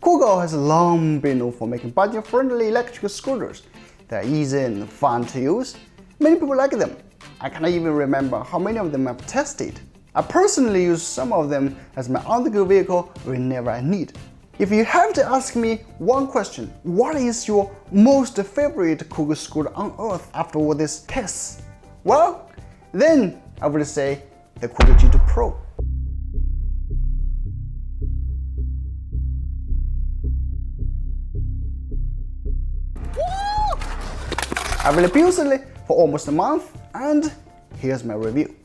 Kugoo has long been known for making budget-friendly electric scooters. They're easy and fun to use. Many people like them. I can't even remember how many of them I've tested. I personally use some of them as my on-the-go vehicle whenever I need. If you have to ask me one question, what is your most favorite Kugoo scooter on earth after all these tests? Well, then I would say the Kugoo G2 Pro. I've abused it for almost a month, and here's my review.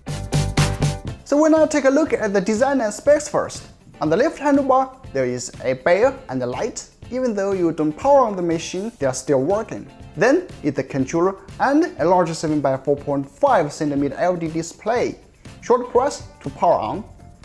So we'll now take a look at the design and specs first. On the left handlebar, there is a bell and a light. Even though you don't power on the machine, they are still working. Then is the controller and a large 7 by 4.5 cm LED display. Short press to power on.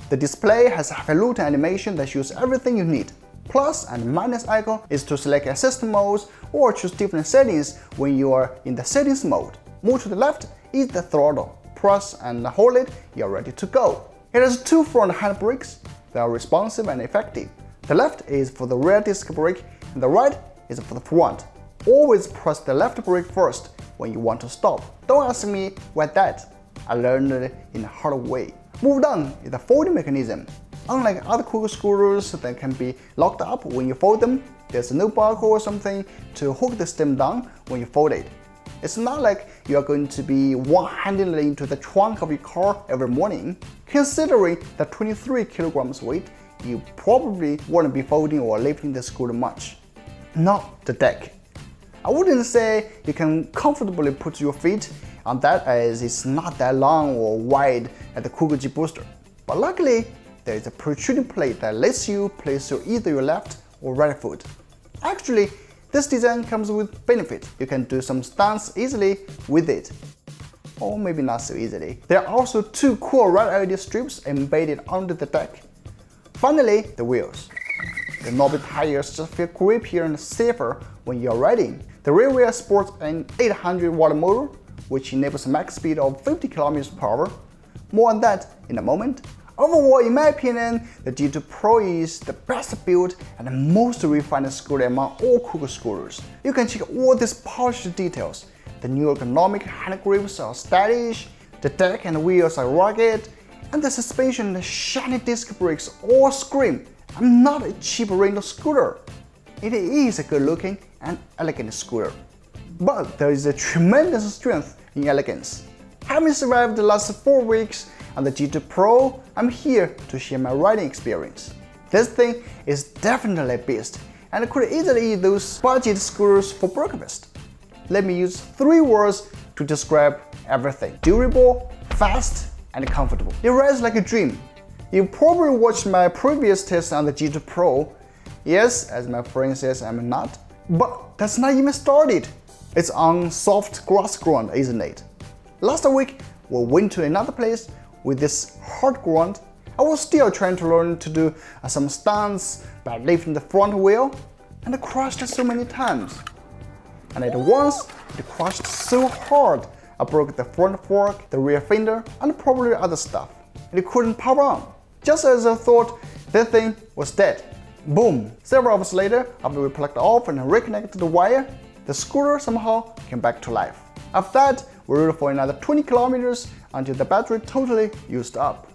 The display has a half animation that shows everything you need. Plus and minus icon is to select assist modes or choose different settings when you are in the settings mode. Move to the left is the throttle. Press and hold it, you're ready to go. It has two front handbrakes. They are responsive and effective. The left is for the rear disc brake and the right is for the front. Always press the left brake first when you want to stop. Don't ask me why that. I learned it in a hard way. Move down is the folding mechanism. Unlike other Kugoo scooters that can be locked up when you fold them, there's no buckle or something to hook the stem down when you fold it. It's not like you are going to be one-handedly into the trunk of your car every morning. Considering the 23 kilograms weight, you probably won't be folding or lifting the scooter much. Not the deck. I wouldn't say you can comfortably put your feet on that as it's not that long or wide at the Kugoo G Booster. But luckily, there is a protruding plate that lets you place either your left or right foot. Actually, this design comes with benefit. You can do some stunts easily with it. Or maybe not so easily. There are also two cool red LED strips embedded under the deck. Finally, the wheels. The knobby tires just feel grippier and safer when you're riding. The rear wheel sports an 800-watt motor, which enables a max speed of 50 km/h. More on that in a moment. Overall, in my opinion, the G2 Pro is the best built and most refined scooter among all Kugoo scooters. You can check all these polished details. The new ergonomic hand grips are stylish, the deck and wheels are rugged, and the suspension and shiny disc brakes all scream, I'm not a cheap rental scooter. It is a good-looking and elegant scooter. But there is a tremendous strength in elegance. Having survived the last 4 weeks on the G2 Pro, I'm here to share my riding experience. This thing is definitely a beast, and could easily eat those budget scooters for breakfast. Let me use 3 words to describe everything: durable, fast, and comfortable. It rides like a dream. You probably watched my previous test on the G2 Pro. Yes, as my friend says, I'm not. But that's not even started. It's on soft grass ground, isn't it? Last week, we went to another place with this hard ground. I was still trying to learn to do some stunts by lifting the front wheel, and I crashed so many times. And at once, it crashed so hard, I broke the front fork, the rear fender, and probably other stuff. And it couldn't power on. Just as I thought that thing was dead. Boom! Several hours later, after we plugged off and reconnected the wire, the scooter somehow came back to life. After that, we rode for another 20 kilometers until the battery totally used up.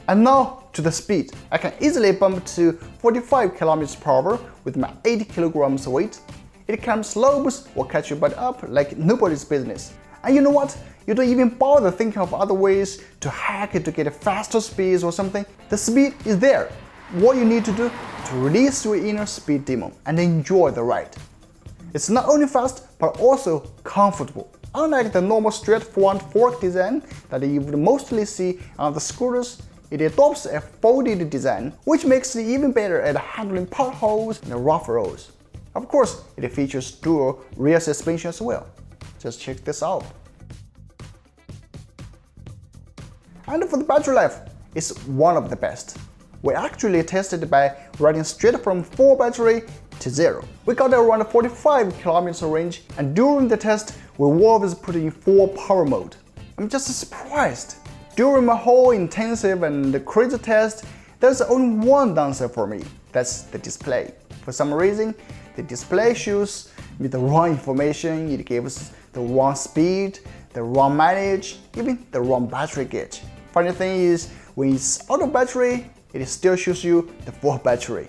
And now to the speed. I can easily bump to 45 km/h with my 80 kilograms weight. It climbs slopes or catch your butt up like nobody's business. And you know what? You don't even bother thinking of other ways to hack it to get a faster speeds or something. The speed is there. What you need to do is to release your inner speed demon and enjoy the ride. It's not only fast, but also comfortable. Unlike the normal straight front fork design that you would mostly see on the scooters, it adopts a folded design, which makes it even better at handling potholes and rough roads. Of course, it features dual rear suspension as well. Just check this out. And for the battery life, it's one of the best. We actually tested by riding straight from full battery to 0. We got around 45 km range, and during the test, we always put in full power mode. I'm just surprised. During my whole intensive and crazy test, there's only one downside for me. That's the display. for some reason, the display shows me the wrong information, it gives the wrong speed, the wrong mileage, even the wrong battery gauge. Funny thing is, when it's out of battery, it still shows you the full battery.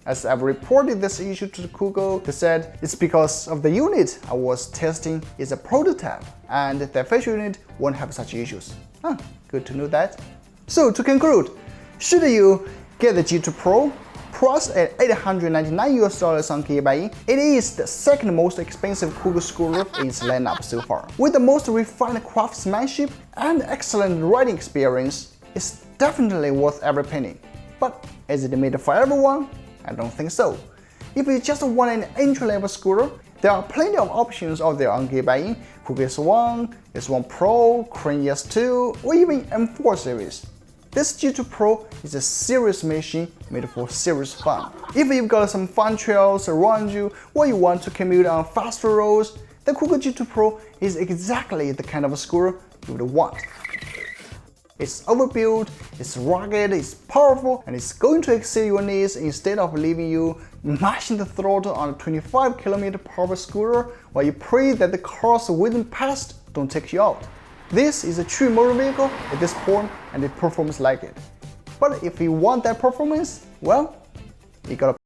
As I've reported this issue to Kugoo, they said it's because of the unit I was testing is a prototype and the official unit won't have such issues. Good to know that. So to conclude, should you get the G2 Pro, priced at $899 on KuKirin, it is the second most expensive Kugoo scooter in its lineup so far. With the most refined craftsmanship and excellent riding experience, it's definitely worth every penny. But is it made for everyone? I don't think so. If you just want an entry-level scooter, there are plenty of options out there on KuKirin: Kugoo S1, S1 Pro, Kirin S2, or even M4 series. This G2 Pro is a serious machine made for serious fun. If you've got some fun trails around you or you want to commute on faster roads, the Kugoo G2 Pro is exactly the kind of scooter you would want. It's overbuilt, it's rugged, it's powerful, and it's going to exceed your needs instead of leaving you mashing the throttle on a 25 km/h scooter while you pray that the cars whizzing past don't take you out. This is a true motor vehicle at this point and it performs like it. But if you want that performance, well, you gotta